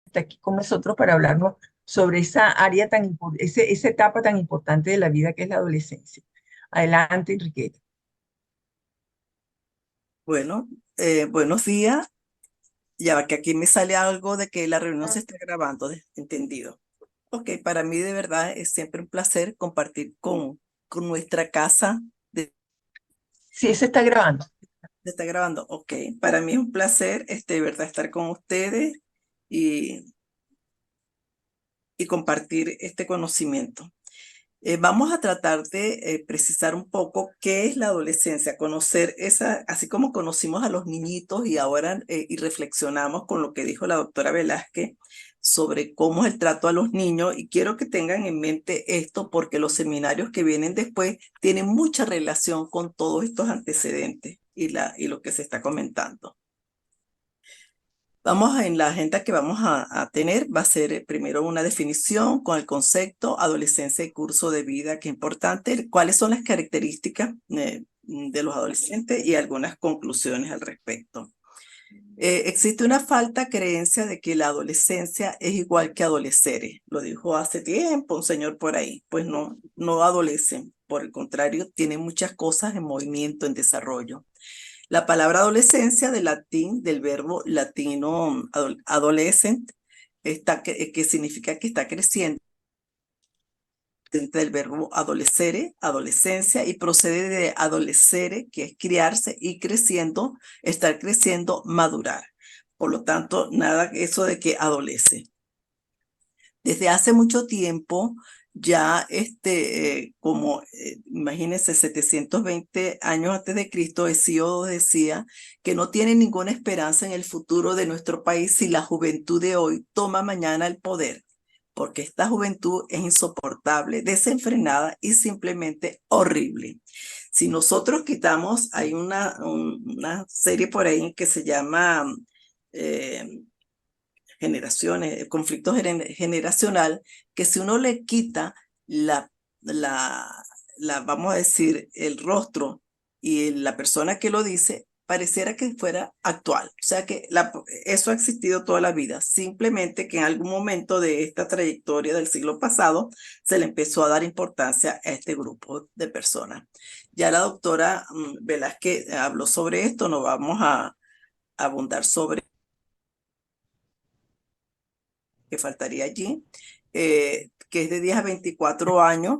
está aquí con nosotros para hablarnos sobre esa área esa etapa tan importante de la vida que es la adolescencia. Adelante, Enriqueta. Bueno, buenos días. Ya va que aquí me sale algo de que la reunión se está grabando, entendido. Ok, para mí de verdad es siempre un placer compartir con nuestra casa. Sí, se está grabando. ¿Se está grabando? Ok, para mí es un placer, de verdad, estar con ustedes y, y compartir este conocimiento. Vamos a tratar de precisar un poco qué es la adolescencia, conocer esa, así como conocimos a los niñitos y ahora y reflexionamos con lo que dijo la doctora Velázquez sobre cómo es el trato a los niños, y quiero que tengan en mente esto porque los seminarios que vienen después tienen mucha relación con todos estos antecedentes y lo que se está comentando. En la agenda que vamos a tener, va a ser primero una definición con el concepto adolescencia y curso de vida, que es importante, cuáles son las características de los adolescentes y algunas conclusiones al respecto. Existe una falta creencia de que la adolescencia es igual que adolesceres. Lo dijo hace tiempo un señor por ahí. Pues no, no adolecen. Por el contrario, tienen muchas cosas en movimiento, en desarrollo. La palabra adolescencia del latín, del verbo latino adolescent, que significa que está creciendo, del verbo adolescere, adolescencia, y procede de adolecere, que es criarse, y creciendo, estar creciendo, madurar. Por lo tanto, nada eso de que adolece. Desde hace mucho tiempo, ya imagínense, 720 años antes de Cristo, Hesíodo decía que no tiene ninguna esperanza en el futuro de nuestro país si la juventud de hoy toma mañana el poder, porque esta juventud es insoportable, desenfrenada y simplemente horrible. Si nosotros quitamos, hay una serie por ahí que se llama eh, generaciones, conflicto generacional, que si uno le quita la, la, vamos a decir, el rostro y la persona que lo dice, pareciera que fuera actual. O sea que eso ha existido toda la vida, simplemente que en algún momento de esta trayectoria del siglo pasado se le empezó a dar importancia a este grupo de personas. Ya la doctora Velázquez habló sobre esto, no vamos a abundar sobre que faltaría allí, que es de 10 a 24 años,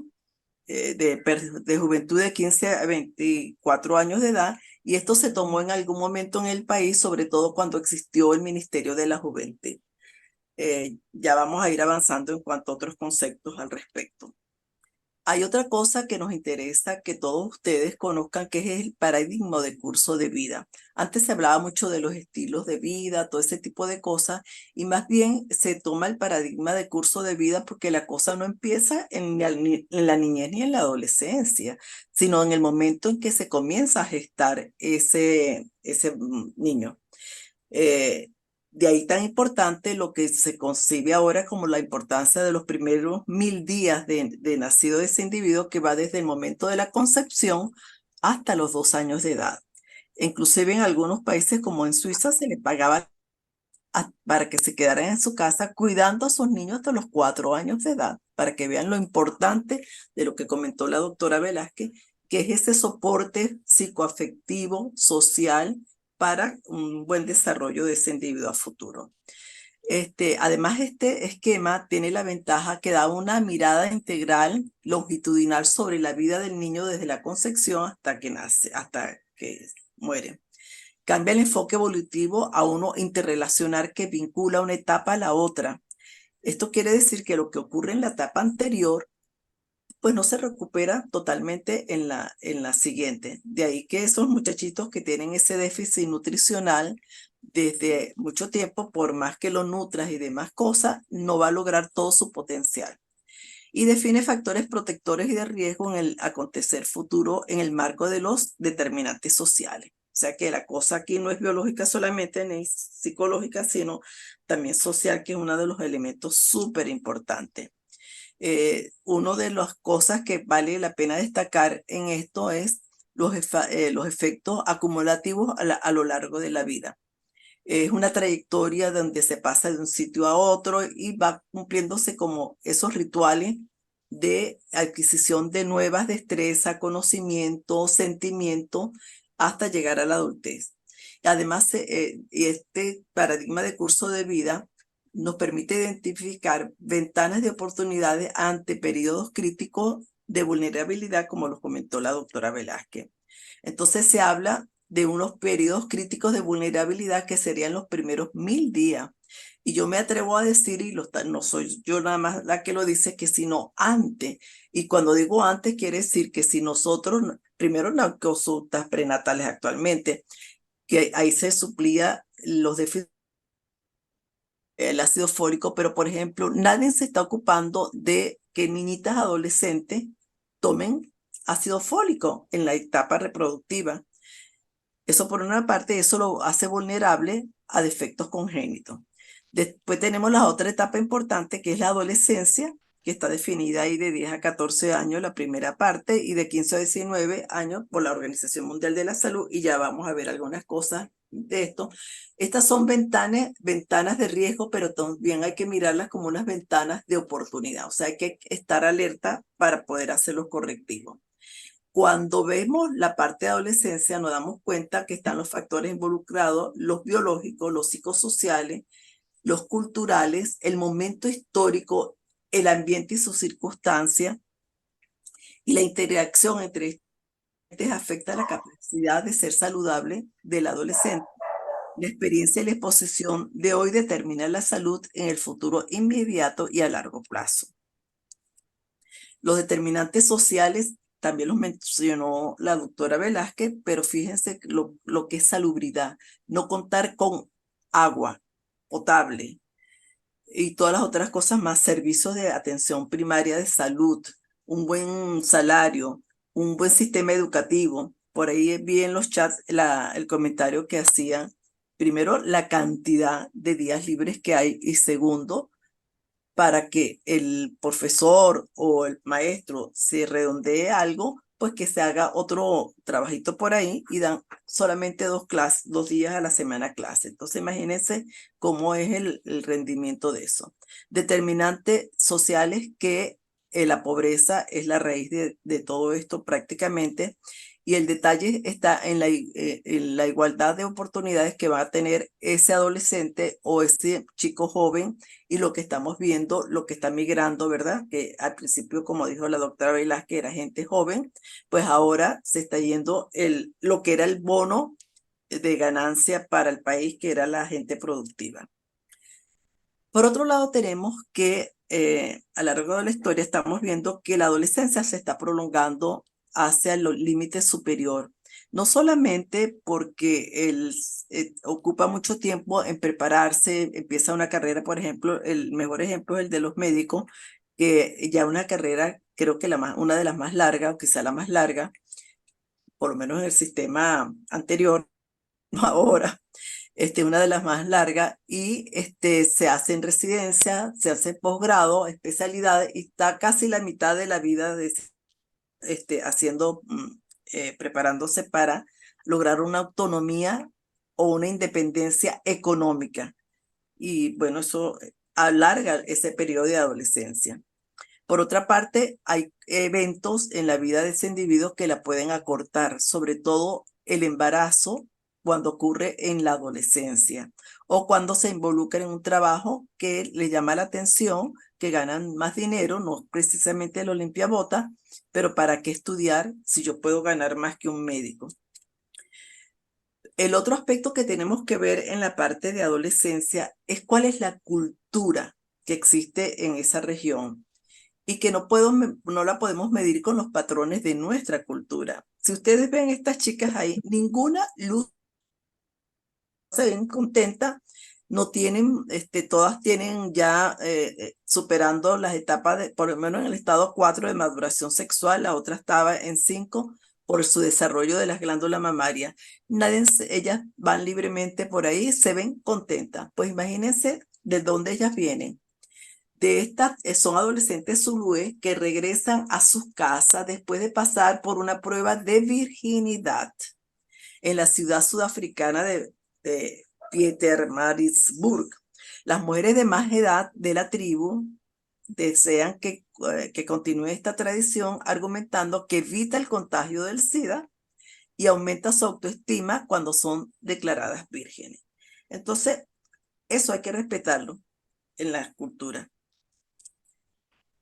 de juventud de 15 a 24 años de edad, y esto se tomó en algún momento en el país, sobre todo cuando existió el Ministerio de la Juventud. Ya vamos a ir avanzando en cuanto a otros conceptos al respecto. Hay otra cosa que nos interesa que todos ustedes conozcan, que es el paradigma de curso de vida. Antes se hablaba mucho de los estilos de vida, todo ese tipo de cosas, y más bien se toma el paradigma de curso de vida porque la cosa no empieza en la niñez ni en la adolescencia, sino en el momento en que se comienza a gestar ese niño. Eh, de ahí tan importante lo que se concibe ahora como la importancia de los primeros 1000 días de nacido de ese individuo, que va desde el momento de la concepción hasta los 2 años de edad. Inclusive en algunos países como en Suiza se les pagaba para que se quedaran en su casa cuidando a sus niños hasta los 4 años de edad, para que vean lo importante de lo que comentó la doctora Velázquez, que es ese soporte psicoafectivo, social, para un buen desarrollo de ese individuo a futuro. Además, este esquema tiene la ventaja que da una mirada integral, longitudinal sobre la vida del niño desde la concepción hasta que nace, hasta que muere. Cambia el enfoque evolutivo a uno interrelacionar que vincula una etapa a la otra. Esto quiere decir que lo que ocurre en la etapa anterior, pues no se recupera totalmente en la siguiente. De ahí que esos muchachitos que tienen ese déficit nutricional desde mucho tiempo, por más que lo nutras y demás cosas, no va a lograr todo su potencial. Y define factores protectores y de riesgo en el acontecer futuro en el marco de los determinantes sociales. O sea que la cosa aquí no es biológica solamente ni psicológica, sino también social, que es uno de los elementos súper importantes. Una de las cosas que vale la pena destacar en esto es los efectos acumulativos a lo largo de la vida. Es una trayectoria donde se pasa de un sitio a otro y va cumpliéndose como esos rituales de adquisición de nuevas destrezas, conocimientos, sentimientos, hasta llegar a la adultez. Además, y este paradigma de curso de vida nos permite identificar ventanas de oportunidades ante periodos críticos de vulnerabilidad, como lo comentó la doctora Velázquez. Entonces se habla de unos periodos críticos de vulnerabilidad que serían los primeros 1000 días. Y yo me atrevo a decir, y no soy yo nada más la que lo dice, que sino antes. Y cuando digo antes, quiere decir que si nosotros, primero las consultas prenatales actualmente, que ahí se suplía los déficits, el ácido fólico, pero por ejemplo, nadie se está ocupando de que niñitas adolescentes tomen ácido fólico en la etapa reproductiva. Eso por una parte, eso lo hace vulnerable a defectos congénitos. Después tenemos la otra etapa importante, que es la adolescencia, que está definida ahí de 10 a 14 años, la primera parte, y de 15 a 19 años por la Organización Mundial de la Salud, y ya vamos a ver algunas cosas de esto. Estas son ventanas de riesgo, pero también hay que mirarlas como unas ventanas de oportunidad, o sea, hay que estar alerta para poder hacer los correctivos. Cuando vemos la parte de adolescencia, nos damos cuenta que están los factores involucrados, los biológicos, los psicosociales, los culturales, el momento histórico, el ambiente y sus circunstancias, y la interacción entre estos afecta la capacidad de ser saludable del adolescente. La experiencia y la exposición de hoy determinan la salud en el futuro inmediato y a largo plazo. Los determinantes sociales también los mencionó la doctora Velázquez, pero fíjense lo que es salubridad, no contar con agua potable y todas las otras cosas más, servicios de atención primaria de salud, un buen salario, un buen sistema educativo. Por ahí vi en los chats el comentario que hacían, primero, la cantidad de días libres que hay, y segundo, para que el profesor o el maestro se redondee algo, pues que se haga otro trabajito por ahí, y dan solamente 2 días a la semana clase. Entonces imagínense cómo es el rendimiento de eso. Determinantes sociales, que la pobreza es la raíz de todo esto prácticamente, y el detalle está en la igualdad de oportunidades que va a tener ese adolescente o ese chico joven, y lo que estamos viendo, lo que está migrando, ¿verdad? Que al principio, como dijo la doctora Velázquez, era gente joven, pues ahora se está yendo lo que era el bono de ganancia para el país, que era la gente productiva. Por otro lado, tenemos que a lo largo de la historia estamos viendo que la adolescencia se está prolongando hacia el límite superior, no solamente porque él ocupa mucho tiempo en prepararse, empieza una carrera. Por ejemplo, el mejor ejemplo es el de los médicos, que ya una carrera, creo que una de las más largas, o quizá la más larga, por lo menos en el sistema anterior, no ahora, una de las más largas, y se hace en residencia, se hace posgrado, especialidades, y está casi la mitad de la vida haciendo, preparándose para lograr una autonomía o una independencia económica. Y bueno, eso alarga ese periodo de adolescencia. Por otra parte, hay eventos en la vida de ese individuo que la pueden acortar, sobre todo el embarazo, cuando ocurre en la adolescencia, o cuando se involucra en un trabajo que le llama la atención, que ganan más dinero, no precisamente lo limpiabotas, pero ¿para qué estudiar si yo puedo ganar más que un médico? El otro aspecto que tenemos que ver en la parte de adolescencia es cuál es la cultura que existe en esa región, y que no la podemos medir con los patrones de nuestra cultura. Si ustedes ven estas chicas ahí, ninguna luz, se ven contentas, no tienen, todas tienen ya superando las etapas por lo menos en el estado 4 de maduración sexual, la otra estaba en 5 por su desarrollo de las glándulas mamarias. Ellas van libremente por ahí, se ven contentas. Pues imagínense de dónde ellas vienen. De estas son adolescentes zulúes que regresan a sus casas después de pasar por una prueba de virginidad en la ciudad sudafricana de Pietermaritzburg. Las mujeres de más edad de la tribu desean que continúe esta tradición, argumentando que evita el contagio del SIDA y aumenta su autoestima cuando son declaradas vírgenes. Entonces, eso hay que respetarlo en la cultura.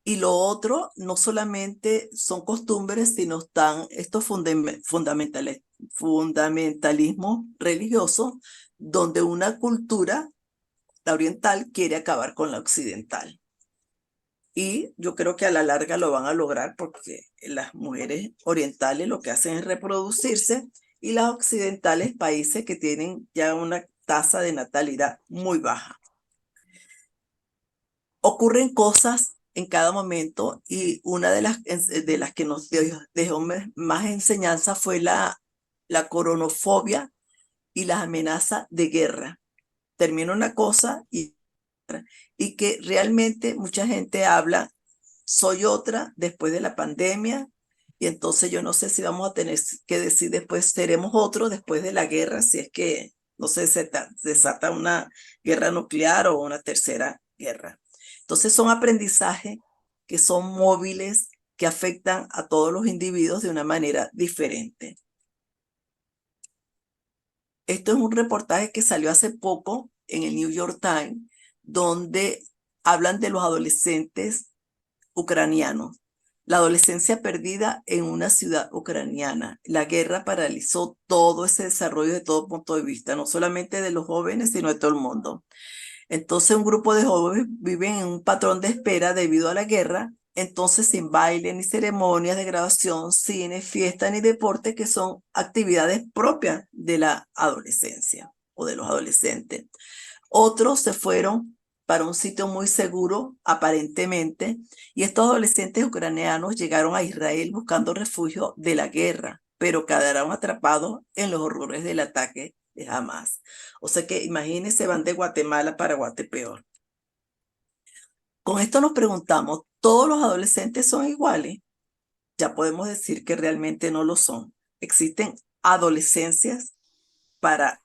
Y lo otro, no solamente son costumbres, sino están estos fundamentalismos religiosos, donde una cultura, la oriental, quiere acabar con la occidental. Y yo creo que a la larga lo van a lograr porque las mujeres orientales lo que hacen es reproducirse y las occidentales, países que tienen ya una tasa de natalidad muy baja. Ocurren cosas en cada momento y una de las que nos dejó más enseñanza fue la coronofobia y las amenazas de guerra. Termina una cosa y que realmente mucha gente habla, soy otra después de la pandemia, y entonces yo no sé si vamos a tener que decir después seremos otro después de la guerra, si es que no sé, se desata una guerra nuclear o una tercera guerra. Entonces son aprendizajes que son móviles, que afectan a todos los individuos de una manera diferente. Esto es un reportaje que salió hace poco en el New York Times, donde hablan de los adolescentes ucranianos. La adolescencia perdida en una ciudad ucraniana. La guerra paralizó todo ese desarrollo de todo punto de vista, no solamente de los jóvenes, sino de todo el mundo. Entonces un grupo de jóvenes viven en un patrón de espera debido a la guerra, entonces sin baile ni ceremonias de graduación, cine, fiesta ni deporte, que son actividades propias de la adolescencia o de los adolescentes. Otros se fueron para un sitio muy seguro, aparentemente, y estos adolescentes ucranianos llegaron a Israel buscando refugio de la guerra, pero quedaron atrapados en los horrores del ataque de Hamas. O sea que imagínense, van de Guatemala para Guatepeor. Con esto nos preguntamos, ¿todos los adolescentes son iguales? Ya podemos decir que realmente no lo son. Existen adolescencias para,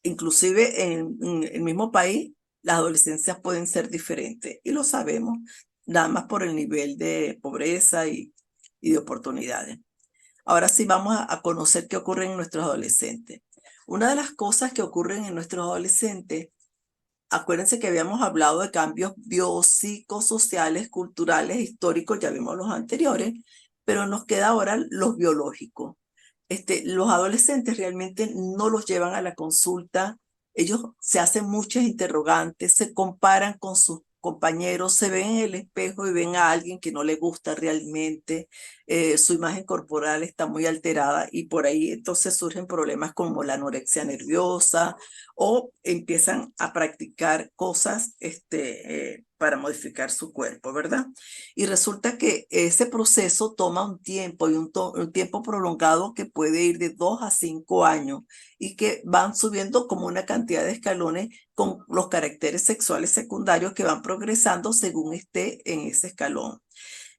inclusive en el mismo país, las adolescencias pueden ser diferentes y lo sabemos, nada más por el nivel de pobreza y de oportunidades. Ahora sí vamos a conocer qué ocurre en nuestros adolescentes. Una de las cosas que ocurren en nuestros adolescentes, acuérdense que habíamos hablado de cambios biopsicosociales, culturales, históricos, ya vimos los anteriores, pero nos queda ahora los biológicos. Los adolescentes realmente no los llevan a la consulta, ellos se hacen muchas interrogantes, se comparan con sus compañeros, se ven en el espejo y ven a alguien que no le gusta realmente, su imagen corporal está muy alterada y por ahí entonces surgen problemas como la anorexia nerviosa o empiezan a practicar cosas para modificar su cuerpo, ¿verdad? Y resulta que ese proceso toma un tiempo y un tiempo prolongado que puede ir de 2 a 5 años y que van subiendo como una cantidad de escalones con los caracteres sexuales secundarios que van progresando según esté en ese escalón.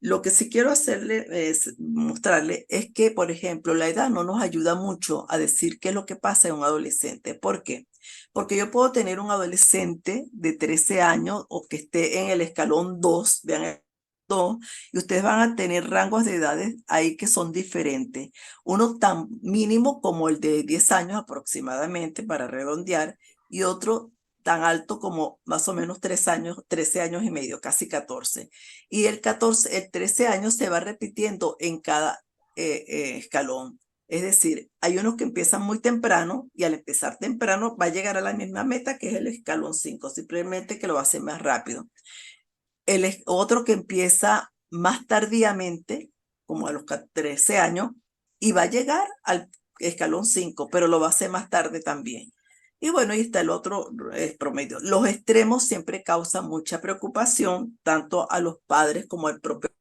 Lo que sí quiero hacerle es mostrarle es que, por ejemplo, la edad no nos ayuda mucho a decir qué es lo que pasa en un adolescente. ¿Por qué? Porque yo puedo tener un adolescente de 13 años o que esté en el escalón 2, vean el 2, y ustedes van a tener rangos de edades ahí que son diferentes. Uno tan mínimo como el de 10 años aproximadamente, para redondear, y otro tan alto como más o menos 3 años, 13 años y medio, casi 14. Y el 13 años se va repitiendo en cada escalón. Es decir, hay unos que empiezan muy temprano y al empezar temprano va a llegar a la misma meta que es el escalón 5, simplemente que lo hace más rápido. Otro que empieza más tardíamente, como a los 13 años, y va a llegar al escalón 5, pero lo va a hacer más tarde también. Y bueno, ahí está el otro promedio. Los extremos siempre causan mucha preocupación, tanto a los padres como al propio.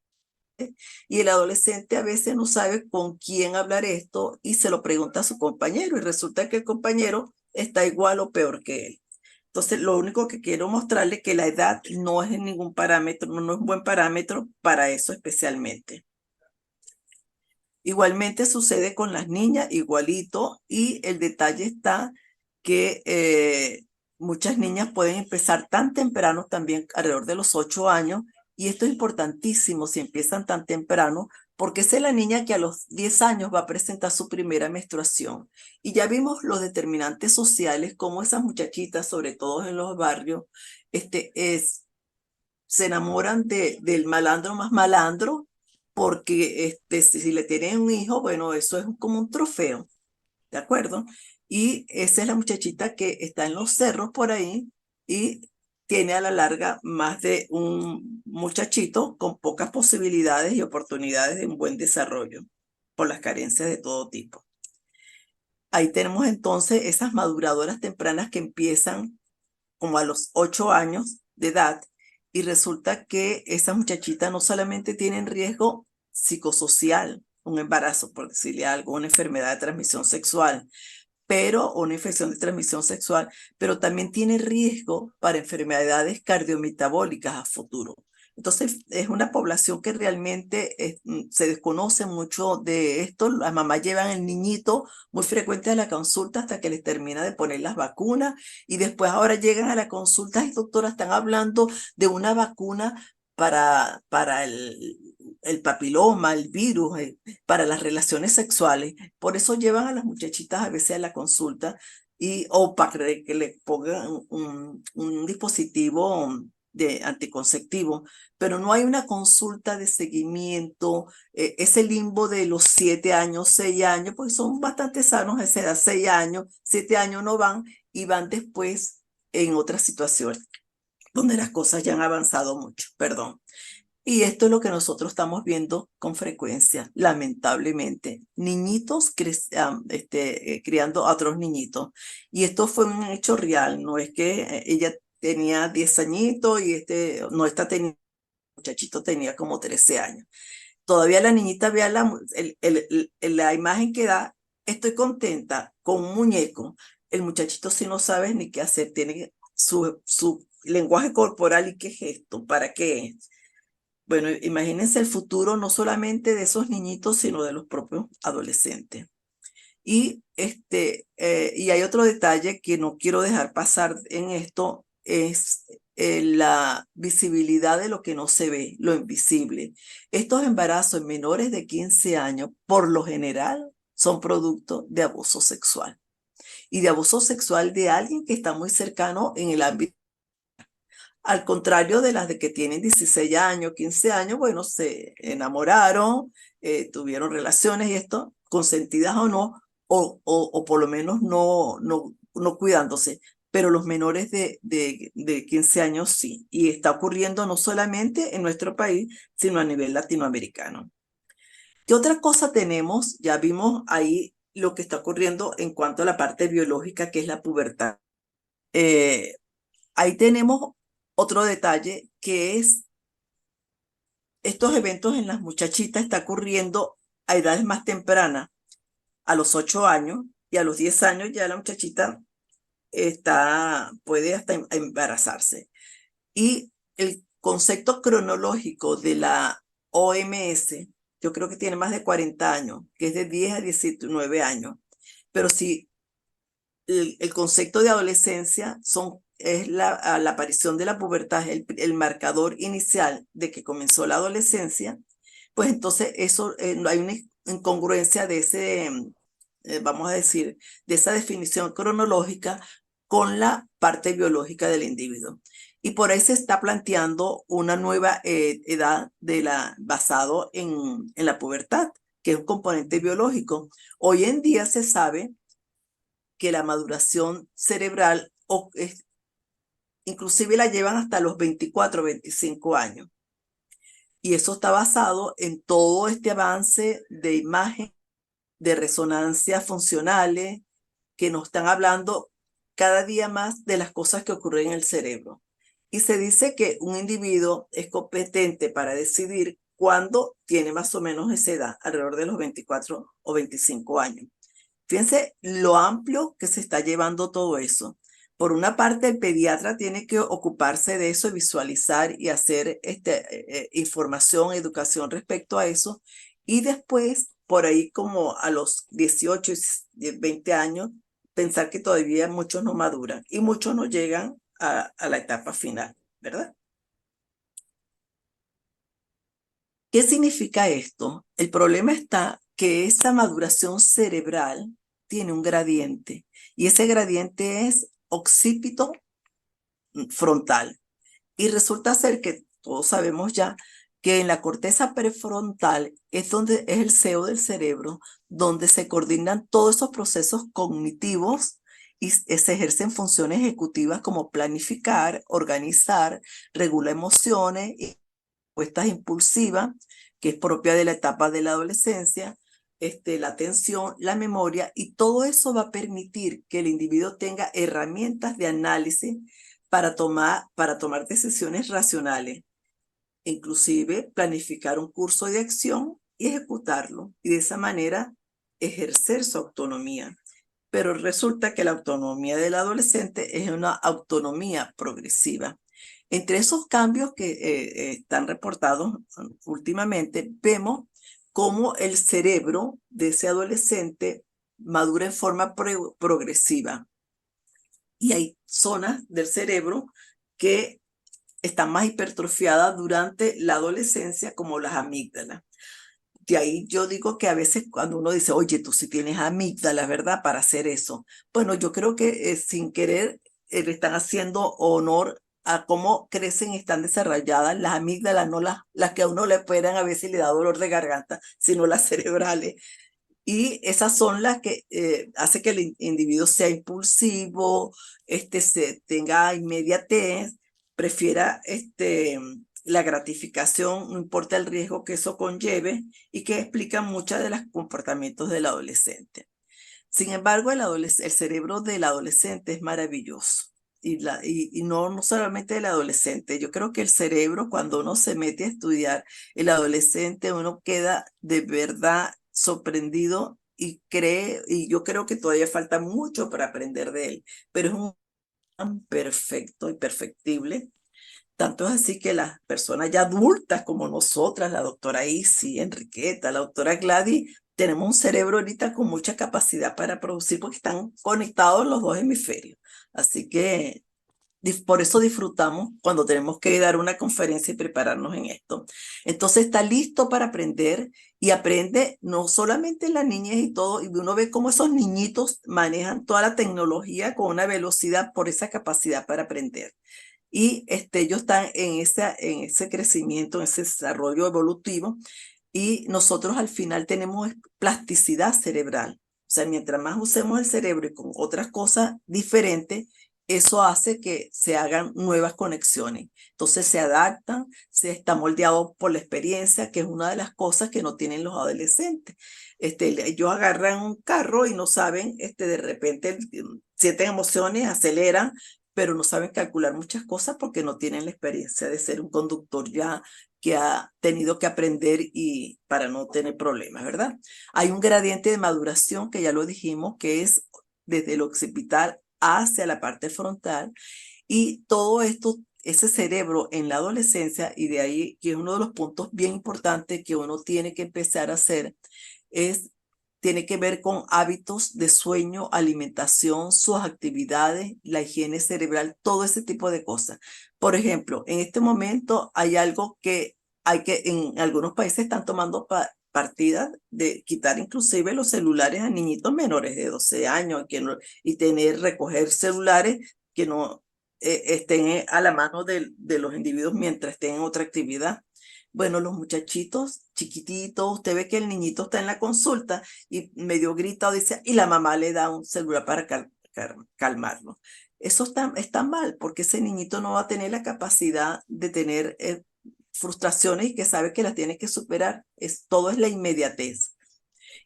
Y el adolescente a veces no sabe con quién hablar esto y se lo pregunta a su compañero y resulta que el compañero está igual o peor que él. Entonces, lo único que quiero mostrarle es que la edad no es ningún parámetro, no es un buen parámetro para eso especialmente. Igualmente sucede con las niñas, igualito, y el detalle está que muchas niñas pueden empezar tan temprano, también alrededor de los 8 años, y esto es importantísimo si empiezan tan temprano, porque esa es la niña que a los 10 años va a presentar su primera menstruación. Y ya vimos los determinantes sociales, como esas muchachitas, sobre todo en los barrios, se enamoran del malandro más malandro, porque si le tienen un hijo, bueno, eso es como un trofeo. ¿De acuerdo? Y esa es la muchachita que está en los cerros por ahí y tiene a la larga más de un muchachito con pocas posibilidades y oportunidades de un buen desarrollo por las carencias de todo tipo. Ahí tenemos entonces esas maduradoras tempranas que empiezan como a los 8 años de edad y resulta que esas muchachitas no solamente tienen riesgo psicosocial, un embarazo, por decirle algo, una enfermedad de transmisión sexual, pero una infección de transmisión sexual, pero también tiene riesgo para enfermedades cardiometabólicas a futuro. Entonces, es una población que realmente se desconoce mucho de esto. Las mamás llevan el niñito muy frecuente a la consulta hasta que les termina de poner las vacunas y después ahora llegan a la consulta y doctora, están hablando de una vacuna para el papiloma, el virus, para las relaciones sexuales. Por eso llevan a las muchachitas a veces a la consulta o para que le pongan un dispositivo anticonceptivo, pero no hay una consulta de seguimiento, ese limbo de los 7 años, 6 años, porque son bastante sanos a esa edad, 6 años, 7 años no van y van después en otras situaciones donde las cosas ya han avanzado mucho, perdón. Y esto es lo que nosotros estamos viendo con frecuencia, lamentablemente. Niñitos criando a otros niñitos. Y esto fue un hecho real, no es que ella tenía 10 añitos y no está teniendo, el muchachito tenía como 13 años. Todavía la niñita vea la imagen que da, estoy contenta con un muñeco. El muchachito si no sabe ni qué hacer, tiene su lenguaje corporal y qué gesto, para qué es. Bueno, imagínense el futuro no solamente de esos niñitos, sino de los propios adolescentes. Y hay otro detalle que no quiero dejar pasar en esto, es la visibilidad de lo que no se ve, lo invisible. Estos embarazos en menores de 15 años, por lo general, son producto de abuso sexual y de abuso sexual de alguien que está muy cercano en el ámbito. Al contrario de las de que tienen 16 años, 15 años, bueno, se enamoraron, tuvieron relaciones y esto, consentidas o no, o por lo menos no cuidándose. Pero los menores de 15 años sí. Y está ocurriendo no solamente en nuestro país, sino a nivel latinoamericano. ¿Qué otra cosa tenemos? Ya vimos ahí lo que está ocurriendo en cuanto a la parte biológica, que es la pubertad. Eh, Ahí tenemos otro detalle que es estos eventos en las muchachitas está ocurriendo a edades más tempranas, a los 8 años y a los 10 años ya la muchachita puede hasta embarazarse. Y el concepto cronológico de la OMS, yo creo que tiene más de 40 años, que es de 10 a 19 años. Pero si el concepto de adolescencia es la aparición de la pubertad, el marcador inicial de que comenzó la adolescencia, pues entonces eso no hay una incongruencia de vamos a decir, de esa definición cronológica con la parte biológica del individuo. Y por ahí se está planteando una nueva edad basado en la pubertad, que es un componente biológico. Hoy en día se sabe que la maduración cerebral inclusive la llevan hasta los 24, 25 años. Y eso está basado en todo este avance de imagen, de resonancias funcionales, que nos están hablando cada día más de las cosas que ocurren en el cerebro. Y se dice que un individuo es competente para decidir cuándo tiene más o menos esa edad, alrededor de los 24 o 25 años. Fíjense lo amplio que se está llevando todo eso. Por una parte, el pediatra tiene que ocuparse de eso, visualizar y hacer información, educación respecto a eso. Y después, por ahí como a los 18 y 20 años, pensar que todavía muchos no maduran y muchos no llegan a la etapa final, ¿verdad? ¿Qué significa esto? El problema está que esa maduración cerebral tiene un gradiente y ese gradiente es occipito frontal. Y resulta ser que todos sabemos ya que en la corteza prefrontal es donde es el CEO del cerebro, donde se coordinan todos esos procesos cognitivos y se ejercen funciones ejecutivas como planificar, organizar, regular emociones y respuestas impulsivas, que es propia de la etapa de la adolescencia, la atención, la memoria, y todo eso va a permitir que el individuo tenga herramientas de análisis para tomar decisiones racionales, inclusive planificar un curso de acción y ejecutarlo, y de esa manera ejercer su autonomía. Pero resulta que la autonomía del adolescente es una autonomía progresiva. Entre esos cambios que están reportados últimamente, vemos cómo el cerebro de ese adolescente madura en forma progresiva. Y hay zonas del cerebro que están más hipertrofiadas durante la adolescencia, como las amígdalas. De ahí yo digo que a veces cuando uno dice, oye, tú sí tienes amígdalas, ¿verdad? Para hacer eso. Bueno, yo creo que sin querer le están haciendo honor a cómo crecen y están desarrolladas las amígdalas, no las que a uno le operan a veces y le da dolor de garganta, sino las cerebrales. Y esas son las que hace que el individuo sea impulsivo, se tenga inmediatez, prefiera la gratificación, no importa el riesgo que eso conlleve, y que explica muchos de los comportamientos del adolescente. Sin embargo, el cerebro del adolescente es maravilloso. Y no solamente del adolescente. Yo creo que el cerebro, cuando uno se mete a estudiar el adolescente, uno queda de verdad sorprendido y cree, y yo creo que todavía falta mucho para aprender de él, pero es un tan perfecto y perfectible. Tanto es así que las personas ya adultas como nosotras, la doctora Isi, Enriqueta, la doctora Gladys, tenemos un cerebro ahorita con mucha capacidad para producir porque están conectados los dos hemisferios. Así que por eso disfrutamos cuando tenemos que dar una conferencia y prepararnos en esto. Entonces está listo para aprender y aprende no solamente en la niñez y todo, y uno ve cómo esos niñitos manejan toda la tecnología con una velocidad por esa capacidad para aprender. Y ellos están en ese crecimiento, en ese desarrollo evolutivo, y nosotros al final tenemos plasticidad cerebral. O sea, mientras más usemos el cerebro y con otras cosas diferentes, eso hace que se hagan nuevas conexiones. Entonces se adaptan, se está moldeado por la experiencia, que es una de las cosas que no tienen los adolescentes. Ellos agarran un carro y no saben, de repente sienten emociones, aceleran, pero no saben calcular muchas cosas porque no tienen la experiencia de ser un conductor ya que ha tenido que aprender y para no tener problemas, ¿verdad? Hay un gradiente de maduración que ya lo dijimos, que es desde el occipital hacia la parte frontal, y todo esto, ese cerebro en la adolescencia, y de ahí que es uno de los puntos bien importantes que uno tiene que empezar a hacer, tiene que ver con hábitos de sueño, alimentación, sus actividades, la higiene cerebral, todo ese tipo de cosas. Por ejemplo, en este momento hay algo que en algunos países están tomando partidas de quitar inclusive los celulares a niñitos menores de 12 años y recoger celulares que no estén a la mano de los individuos mientras estén en otra actividad. Bueno, los muchachitos chiquititos, usted ve que el niñito está en la consulta y medio grita o dice, y la mamá le da un celular para calmarlo. Eso está mal porque ese niñito no va a tener la capacidad de tener frustraciones y que sabe que las tiene que superar. Todo es la inmediatez.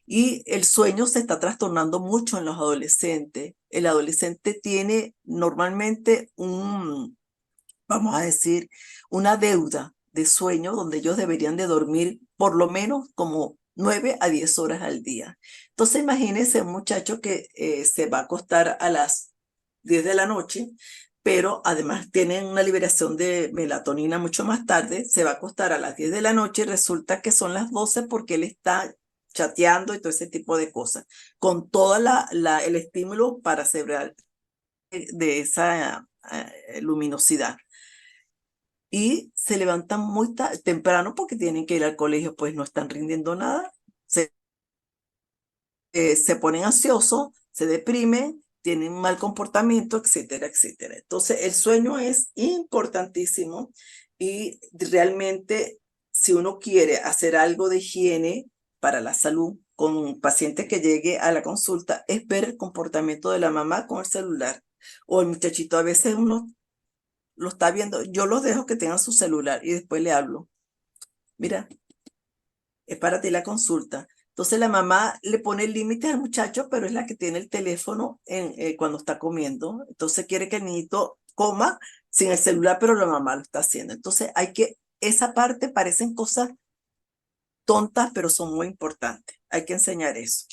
Y el sueño se está trastornando mucho en los adolescentes. El adolescente tiene normalmente vamos a decir, una deuda de sueño donde ellos deberían de dormir por lo menos como 9 a 10 horas al día. Entonces imagínense un muchacho que se va a acostar a las 10 de la noche, pero además tiene una liberación de melatonina mucho más tarde, se va a acostar a las 10 de la noche y resulta que son las 12 porque él está chateando y todo ese tipo de cosas, con toda el estímulo para cerebral de esa luminosidad. Y se levantan muy temprano porque tienen que ir al colegio, pues no están rindiendo nada, se ponen ansiosos, se deprimen, tienen mal comportamiento, etcétera, etcétera. Entonces, el sueño es importantísimo y realmente si uno quiere hacer algo de higiene para la salud con un paciente que llegue a la consulta, es ver el comportamiento de la mamá con el celular. O el muchachito, a veces uno lo está viendo, yo los dejo que tengan su celular y después le hablo. Mira, es para ti la consulta. Entonces la mamá le pone límites al muchacho, pero es la que tiene el teléfono cuando está comiendo. Entonces quiere que el niñito coma sin el celular, pero la mamá lo está haciendo. Entonces esa parte parecen cosas tontas, pero son muy importantes. Hay que enseñar eso.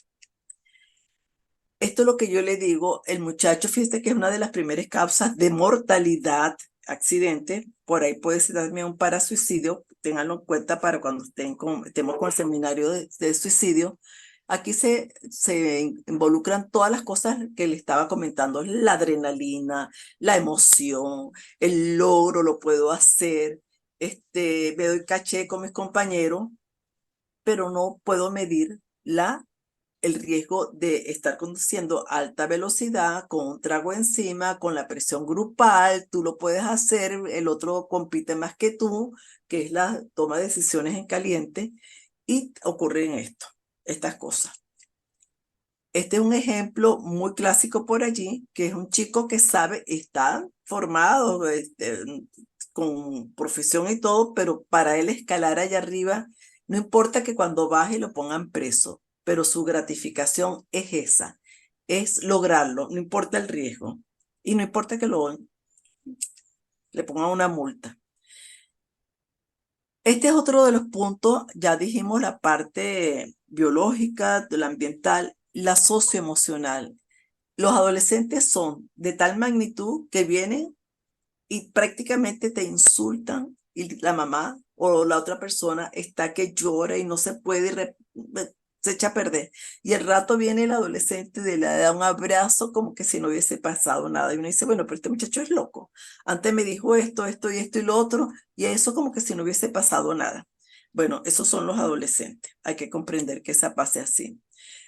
Esto es lo que yo le digo, el muchacho, fíjate que es una de las primeras causas de mortalidad, accidente, por ahí puede ser también un parasuicidio, ténganlo en cuenta para cuando estemos con el seminario de suicidio. Aquí se involucran todas las cosas que le estaba comentando, la adrenalina, la emoción, el logro, lo puedo hacer, me doy caché con mis compañeros, pero no puedo medir el riesgo de estar conduciendo a alta velocidad con un trago encima, con la presión grupal, tú lo puedes hacer, el otro compite más que tú, que es la toma de decisiones en caliente, y ocurren estas cosas. Este es un ejemplo muy clásico por allí, que es un chico que sabe, está formado, con profesión y todo, pero para él escalar allá arriba, no importa que cuando baje lo pongan preso, pero su gratificación es esa, es lograrlo, no importa el riesgo, y no importa que le pongan una multa. Este es otro de los puntos, ya dijimos la parte biológica, la ambiental, la socioemocional. Los adolescentes son de tal magnitud que vienen y prácticamente te insultan y la mamá o la otra persona está que llora y no se puede se echa a perder. Y el rato viene el adolescente y le da un abrazo como que si no hubiese pasado nada. Y uno dice, bueno, pero este muchacho es loco. Antes me dijo esto, esto y esto y lo otro, y eso como que si no hubiese pasado nada. Bueno, esos son los adolescentes. Hay que comprender que esa pase así.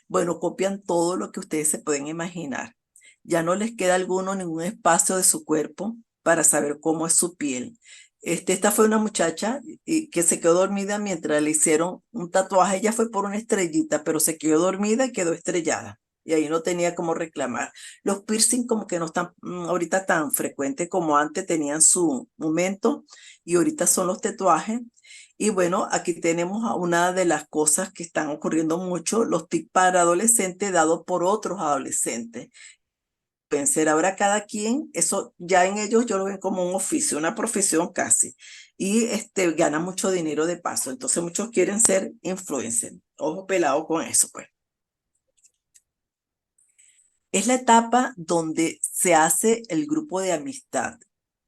Bueno, copian todo lo que ustedes se pueden imaginar. Ya no les queda alguno ningún espacio de su cuerpo para saber cómo es su piel. Esta fue una muchacha que se quedó dormida mientras le hicieron un tatuaje. Ella fue por una estrellita, pero se quedó dormida y quedó estrellada. Y ahí no tenía cómo reclamar. Los piercing como que no están ahorita tan frecuentes como antes tenían su momento y ahorita son los tatuajes. Y bueno, aquí tenemos una de las cosas que están ocurriendo mucho, los tips para adolescentes dados por otros adolescentes. Vencer ahora cada quien, eso ya en ellos yo lo veo como un oficio, una profesión casi. Y ganan mucho dinero de paso. Entonces muchos quieren ser influencers. Ojo pelado con eso, pues. Es la etapa donde se hace el grupo de amistad.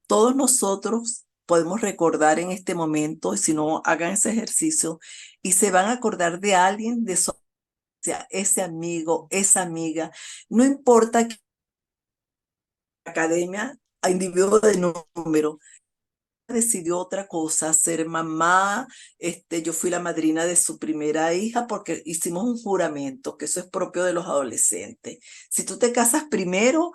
Todos nosotros podemos recordar en este momento, y si no, hagan ese ejercicio, y se van a acordar de alguien, de ese amigo, esa amiga. No importa que academia, a individuo de número, decidió otra cosa, ser mamá. Yo fui la madrina de su primera hija porque hicimos un juramento, que eso es propio de los adolescentes. Si tú te casas primero,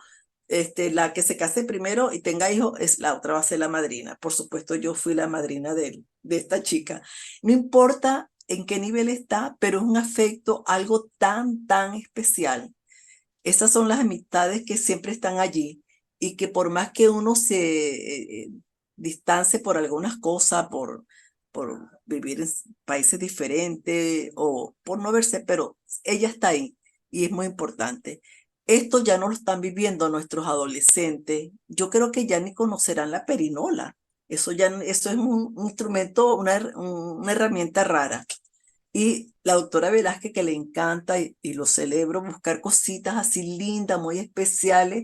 la que se case primero y tenga hijos, la otra va a ser la madrina. Por supuesto, yo fui la madrina de esta chica. No importa en qué nivel está, pero es un afecto, algo tan, tan especial. Esas son las amistades que siempre están allí y que por más que uno se distancie por algunas cosas, por vivir en países diferentes o por no verse, pero ella está ahí y es muy importante. Esto ya no lo están viviendo nuestros adolescentes. Yo creo que ya ni conocerán la perinola. Eso es un instrumento, una herramienta rara. Y la doctora Velázquez, que le encanta y lo celebro, buscar cositas así lindas, muy especiales.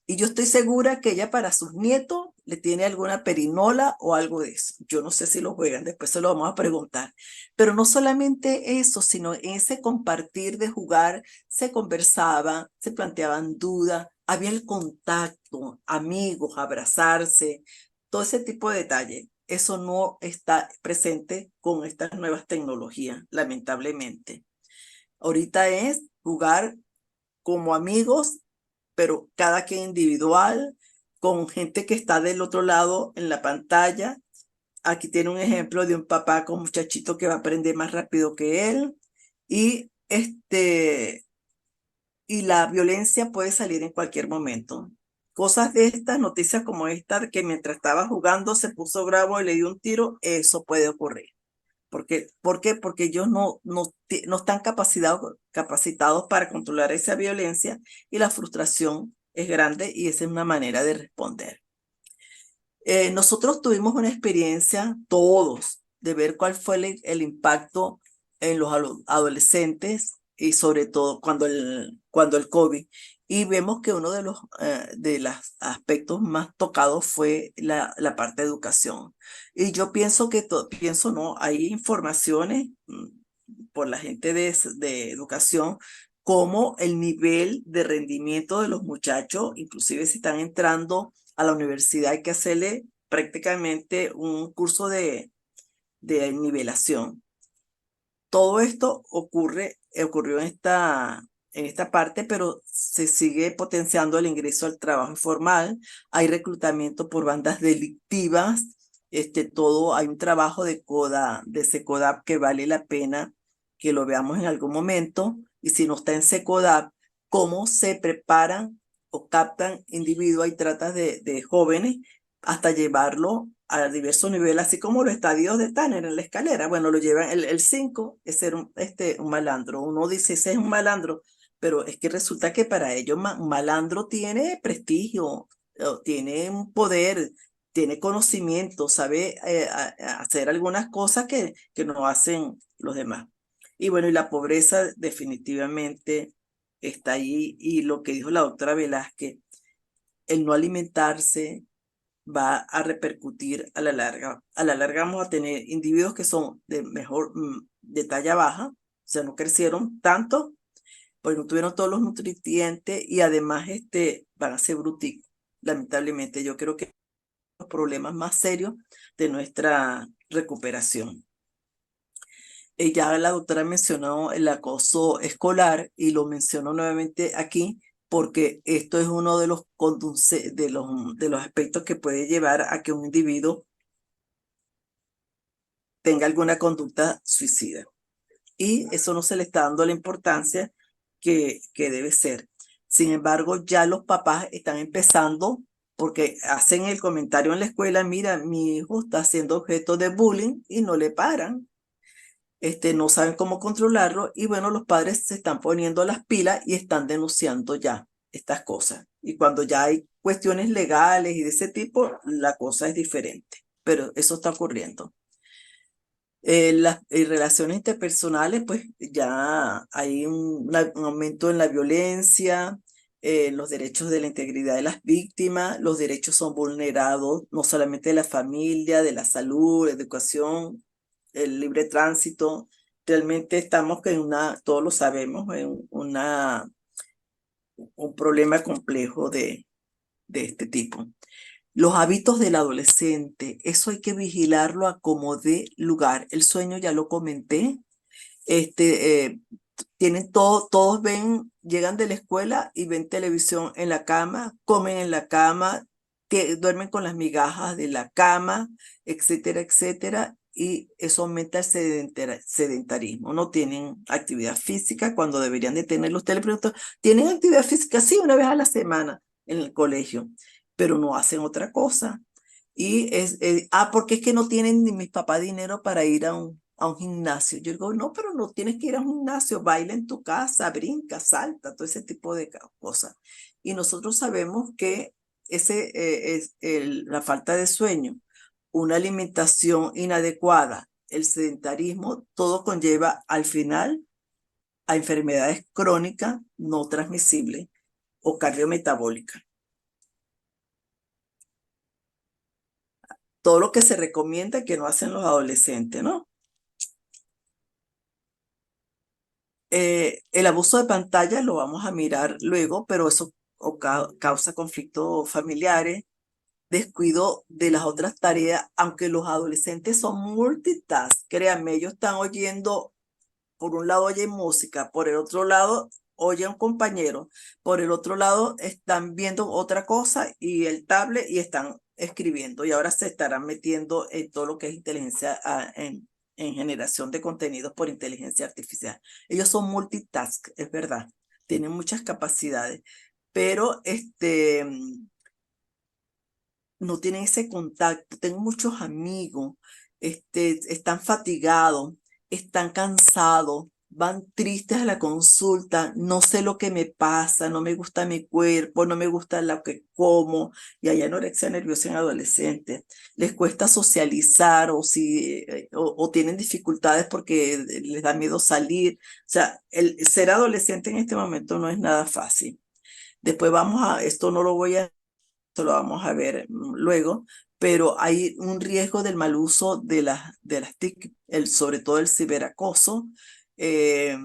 Y yo estoy segura que ella para sus nietos le tiene alguna perinola o algo de eso. Yo no sé si lo juegan, después se lo vamos a preguntar. Pero no solamente eso, sino en ese compartir de jugar, se conversaba, se planteaban dudas, había el contacto, amigos, abrazarse, todo ese tipo de detalles. Eso no está presente con estas nuevas tecnologías, lamentablemente. Ahorita es jugar como amigos, pero cada quien individual, con gente que está del otro lado en la pantalla. Aquí tiene un ejemplo de un papá con un muchachito que va a aprender más rápido que él. Y, y la violencia puede salir en cualquier momento. Cosas de estas, noticias como esta, que mientras estaba jugando se puso bravo y le dio un tiro, eso puede ocurrir. ¿Por qué? Porque ellos no están capacitados para controlar esa violencia y la frustración es grande y esa es una manera de responder. Nosotros tuvimos una experiencia, todos, de ver cuál fue el impacto en los adolescentes y sobre todo cuando el COVID. Y vemos que uno de los aspectos más tocados fue la parte de educación. Y yo pienso pienso no, hay informaciones por la gente de educación como el nivel de rendimiento de los muchachos, inclusive si están entrando a la universidad, hay que hacerle prácticamente un curso de nivelación. Todo esto ocurrió en esta parte, pero se sigue potenciando el ingreso al trabajo informal. Hay reclutamiento por bandas delictivas. Hay un trabajo de Secodap que vale la pena que lo veamos en algún momento. Y si no está en Secodap, cómo se preparan o captan individuos y tratas de jóvenes hasta llevarlo a diversos niveles, así como los estadios de Tanner en la escalera. Bueno, lo llevan, el 5 es ser un malandro. Uno dice, ese es un malandro, pero es que resulta que para ellos un malandro tiene prestigio, tiene un poder, tiene conocimiento, sabe hacer algunas cosas que no hacen los demás. Y bueno, y la pobreza definitivamente está ahí. Y lo que dijo la doctora Velázquez, el no alimentarse va a repercutir a la larga. A la larga vamos a tener individuos que son de talla baja, o sea, no crecieron tanto, porque no tuvieron todos los nutrientes y además van a ser bruticos. Lamentablemente, yo creo que los problemas más serios de nuestra recuperación. Ya la doctora mencionó el acoso escolar y lo menciono nuevamente aquí porque esto es uno de de los aspectos que puede llevar a que un individuo tenga alguna conducta suicida. Y eso no se le está dando la importancia que debe ser. Sin embargo, ya los papás están empezando porque hacen el comentario en la escuela, mira, mi hijo está siendo objeto de bullying y no le paran. No saben cómo controlarlo y bueno, los padres se están poniendo las pilas y están denunciando ya estas cosas. Y cuando ya hay cuestiones legales y de ese tipo, la cosa es diferente, pero eso está ocurriendo. Las relaciones interpersonales, pues ya hay un aumento en la violencia, los derechos de la integridad de las víctimas, los derechos son vulnerados, no solamente de la familia, de la salud, la educación, el libre tránsito. Realmente estamos todos lo sabemos, en un problema complejo de este tipo. Los hábitos del adolescente, eso hay que vigilarlo a como dé lugar. El sueño ya lo comenté. Este, tienen todos llegan de la escuela y ven televisión en la cama, comen en la cama, duermen con las migajas de la cama, etcétera, etcétera. Y eso aumenta el sedentarismo. No tienen actividad física cuando deberían de tenerlo. Usted le pregunta, ¿tienen actividad física? Sí, una vez a la semana en el colegio, pero no hacen otra cosa. Porque es que no tienen ni mis papás dinero para ir a un gimnasio. Yo digo, no, pero no tienes que ir a un gimnasio, baila en tu casa, brinca, salta, todo ese tipo de cosas. Y nosotros sabemos que la falta de sueño, una alimentación inadecuada, el sedentarismo, todo conlleva al final a enfermedades crónicas no transmisibles o cardiometabólicas. Todo lo que se recomienda que no hacen los adolescentes, ¿no? El abuso de pantalla lo vamos a mirar luego, pero eso causa conflictos familiares, descuido de las otras tareas, aunque los adolescentes son multitask, créanme, ellos están oyendo, por un lado oyen música, por el otro lado oyen a un compañero, por el otro lado están viendo otra cosa y el tablet y están escribiendo y ahora se estarán metiendo en todo lo que es inteligencia, en generación de contenidos por inteligencia artificial. Ellos son multitask, es verdad, tienen muchas capacidades, pero no tienen ese contacto. Tengo muchos amigos, están fatigados, están cansados, van tristes a la consulta, no sé lo que me pasa, no me gusta mi cuerpo, no me gusta lo que como, y hay anorexia nerviosa en adolescentes. Les cuesta socializar o tienen dificultades porque les da miedo salir. O sea, el ser adolescente en este momento no es nada fácil. Después esto no lo voy a esto lo vamos a ver luego, pero hay un riesgo del mal uso de las TIC, sobre todo el ciberacoso, eh,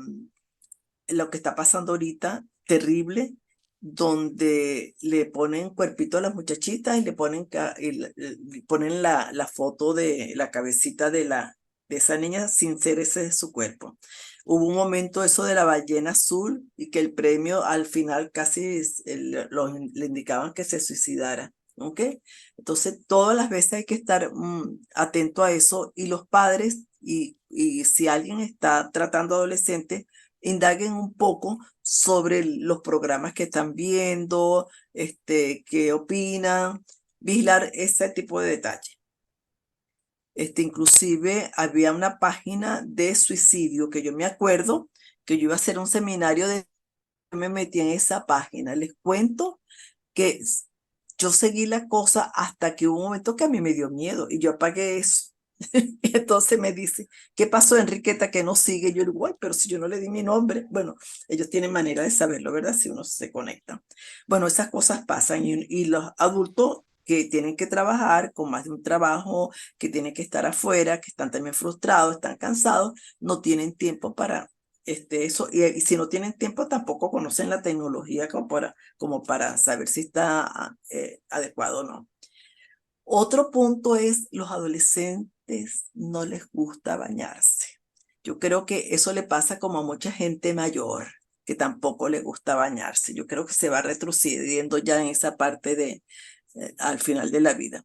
lo que está pasando ahorita, terrible, donde le ponen cuerpito a las muchachitas y le ponen, le ponen la foto de la cabecita de esa niña sin ser ese de su cuerpo. Hubo un momento eso de la ballena azul y que el premio al final casi le indicaban que se suicidara. ¿Ok? Entonces, todas las veces hay que estar atento a eso y los padres, y si alguien está tratando adolescentes, indaguen un poco sobre los programas que están viendo, qué opinan, vigilar ese tipo de detalles. Inclusive había una página de suicidio que yo me acuerdo que yo iba a hacer un seminario me metí en esa página. Les cuento que yo seguí la cosa hasta que hubo un momento que a mí me dio miedo y yo apagué eso. Y entonces me dice, ¿qué pasó, Enriqueta, que no sigue? Yo digo, "Guay, pero si yo no le di mi nombre". Bueno, ellos tienen manera de saberlo, ¿verdad? Si uno se conecta. Bueno, esas cosas pasan y los adultos que tienen que trabajar con más de un trabajo, que tienen que estar afuera, que están también frustrados, están cansados, no tienen tiempo para eso. Y si no tienen tiempo, tampoco conocen la tecnología como para saber si está adecuado o no. Otro punto es los adolescentes no les gusta bañarse. Yo creo que eso le pasa como a mucha gente mayor que tampoco le gusta bañarse. Yo creo que se va retrocediendo ya en esa parte al final de la vida.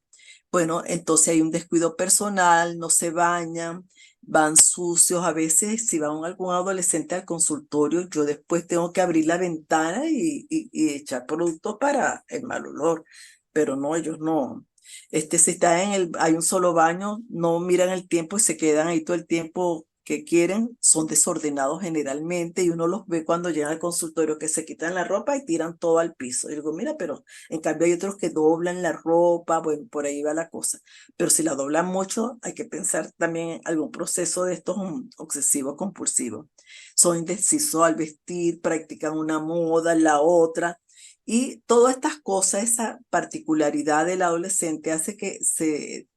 Bueno, entonces hay un descuido personal, no se bañan, van sucios. A veces si va algún adolescente al consultorio, yo después tengo que abrir la ventana y echar productos para el mal olor, pero no, ellos no. Si está hay un solo baño, no miran el tiempo y se quedan ahí todo el tiempo que quieren, son desordenados generalmente y uno los ve cuando llegan al consultorio que se quitan la ropa y tiran todo al piso. Y digo, mira, pero en cambio hay otros que doblan la ropa, bueno, por ahí va la cosa. Pero si la doblan mucho, hay que pensar también en algún proceso de estos obsesivos compulsivos. Son indecisos al vestir, practican una moda, la otra. Y todas estas cosas, esa particularidad del adolescente hace que se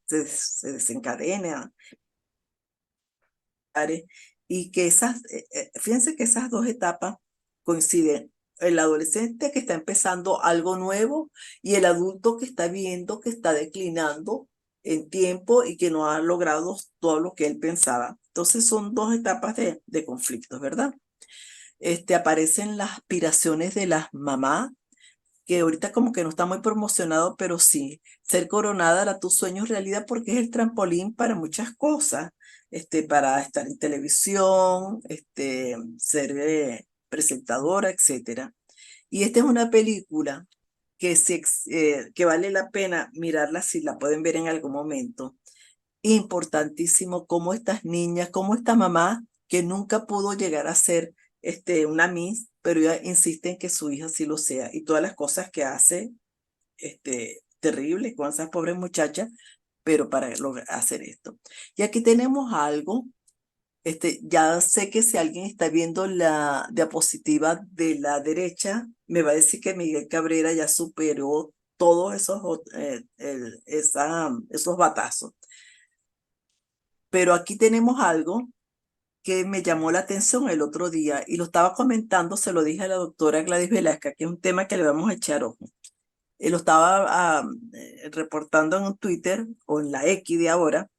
desencadene y que fíjense que esas dos etapas coinciden. El adolescente que está empezando algo nuevo y el adulto que está viendo que está declinando en tiempo y que no ha logrado todo lo que él pensaba. Entonces son dos etapas de conflictos, ¿verdad? Aparecen las aspiraciones de las mamás que ahorita como que no está muy promocionado, pero sí, ser coronada hará tus sueños realidad porque es el trampolín para muchas cosas, para estar en televisión, ser presentadora, etcétera. Y esta es una película que vale la pena mirarla si la pueden ver en algún momento. Importantísimo cómo estas niñas, cómo esta mamá que nunca pudo llegar a ser una Miss, pero ella insiste en que su hija sí lo sea y todas las cosas que hace, terribles con esas pobres muchachas, pero para hacer esto. Y aquí tenemos algo, ya sé que si alguien está viendo la diapositiva de la derecha, me va a decir que Miguel Cabrera ya superó todos esos batazos. Pero aquí tenemos algo que me llamó la atención el otro día y lo estaba comentando, se lo dije a la doctora Gladys Velasca, que es un tema que le vamos a echar ojo. Lo estaba reportando en un Twitter o en la X de ahora,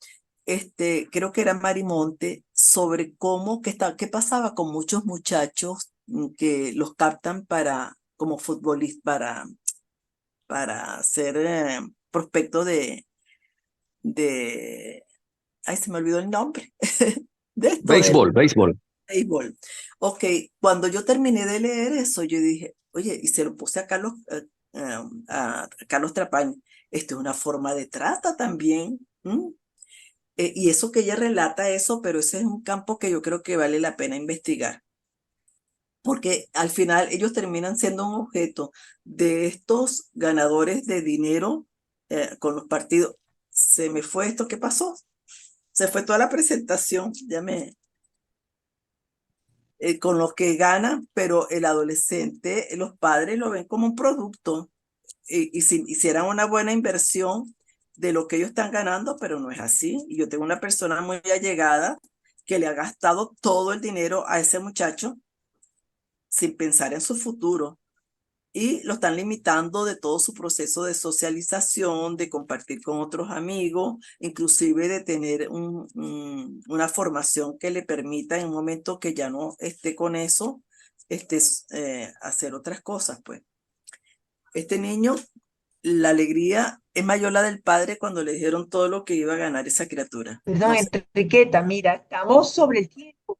creo que era Marimonte, sobre qué pasaba con muchos muchachos que los captan como futbolistas, para ser prospecto de, ay, se me olvidó el nombre, de esto, del Béisbol, béisbol. béisbol. Ok, cuando yo terminé de leer eso, yo dije, oye, y se lo puse a Carlos Trapaño, esto es una forma de trata también. Y eso que ella relata eso, pero ese es un campo que yo creo que vale la pena investigar, porque al final ellos terminan siendo un objeto de estos ganadores de dinero con los partidos. Se me fue esto, ¿qué pasó? Se fue toda la presentación, con los que ganan, pero el adolescente, los padres lo ven como un producto, y si hicieran una buena inversión de lo que ellos están ganando, pero no es así. Y yo tengo una persona muy allegada que le ha gastado todo el dinero a ese muchacho sin pensar en su futuro, y lo están limitando de todo su proceso de socialización, de compartir con otros amigos, inclusive de tener una formación que le permita en un momento que ya no esté con eso, hacer otras cosas, pues. Este niño, la alegría es mayor la del padre cuando le dijeron todo lo que iba a ganar esa criatura. Perdón, No sé. Enriqueta, mira, estamos sobre el tiempo.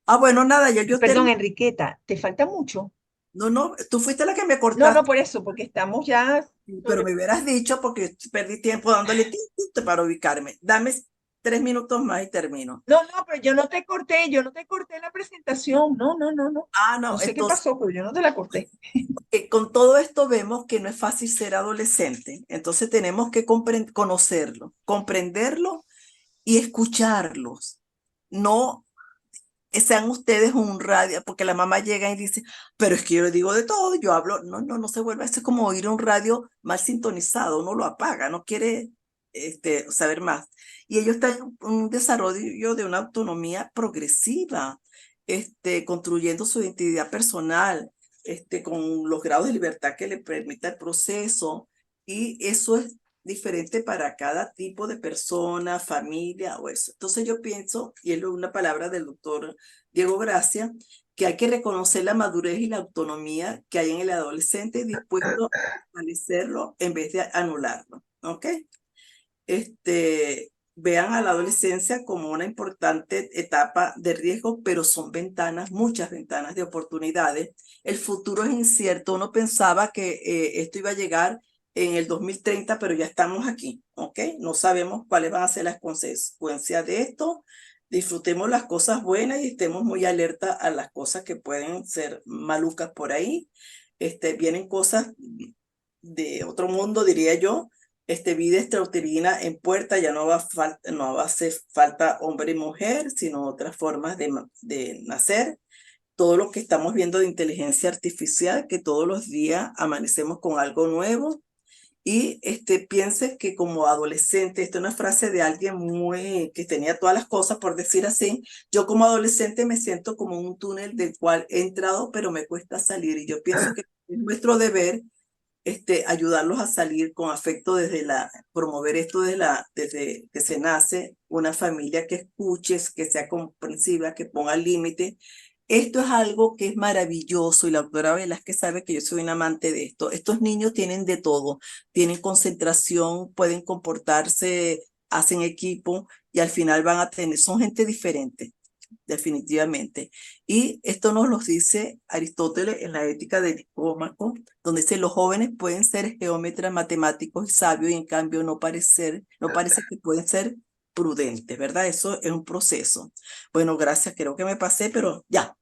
Ah, bueno, nada, ya yo Perdón, terminé. Enriqueta, ¿te falta mucho? No, no, tú fuiste la que me No, no, cortaste. por eso, porque estamos ya Pero sobre... me hubieras dicho porque perdí tiempo dándole para ubicarme. Dame 3 minutos más y termino. No, no, pero yo no te corté la presentación. No, no, no, no. Ah, No no, sé qué entonces pasó, pero yo no te la corté. con todo esto vemos que no es fácil ser adolescente. Entonces tenemos que conocerlo, comprenderlo y escucharlos. No sean ustedes un radio, porque la mamá llega y dice, pero es que yo le digo de todo, yo hablo. No, no, no se vuelve. Eso es como oír un radio mal sintonizado, uno lo apaga, no quiere saber más. Y ellos están en un desarrollo de una autonomía progresiva, construyendo su identidad personal, con los grados de libertad que le permita el proceso. Y eso es diferente para cada tipo de persona, familia o eso. Entonces yo pienso, y es una palabra del doctor Diego Gracia, que hay que reconocer la madurez y la autonomía que hay en el adolescente dispuesto a fortalecerlo en vez de anularlo. ¿Ok? Vean a la adolescencia como una importante etapa de riesgo, pero son ventanas, muchas ventanas de oportunidades. El futuro es incierto. Uno pensaba que esto iba a llegar en el 2030, pero ya estamos aquí, ¿ok? No sabemos cuáles van a ser las consecuencias de esto. Disfrutemos las cosas buenas y estemos muy alerta a las cosas que pueden ser malucas por ahí. Vienen cosas de otro mundo, diría yo. Vida extrauterina en puerta, ya no va a hacer falta hombre y mujer, sino otras formas de nacer. Todo lo que estamos viendo de inteligencia artificial, que todos los días amanecemos con algo nuevo. Y piense que como adolescente, esta es una frase de alguien que tenía todas las cosas, por decir así. Yo como adolescente me siento como un túnel del cual he entrado, pero me cuesta salir. Y yo pienso que es nuestro deber ayudarlos a salir con afecto, promover esto desde que se nace, una familia que escuche, que sea comprensiva, que ponga límite. Esto es algo que es maravilloso, y la doctora Velázquez sabe que yo soy un amante de esto. Estos niños tienen de todo, tienen concentración, pueden comportarse, hacen equipo, y al final son gente diferente, definitivamente. Y esto nos lo dice Aristóteles en la Ética de Nicómaco, donde dice: los jóvenes pueden ser geómetras, matemáticos y sabios, y en cambio no parece que pueden ser prudentes, ¿verdad? Eso es un proceso. Bueno, gracias, creo que me pasé, pero ya.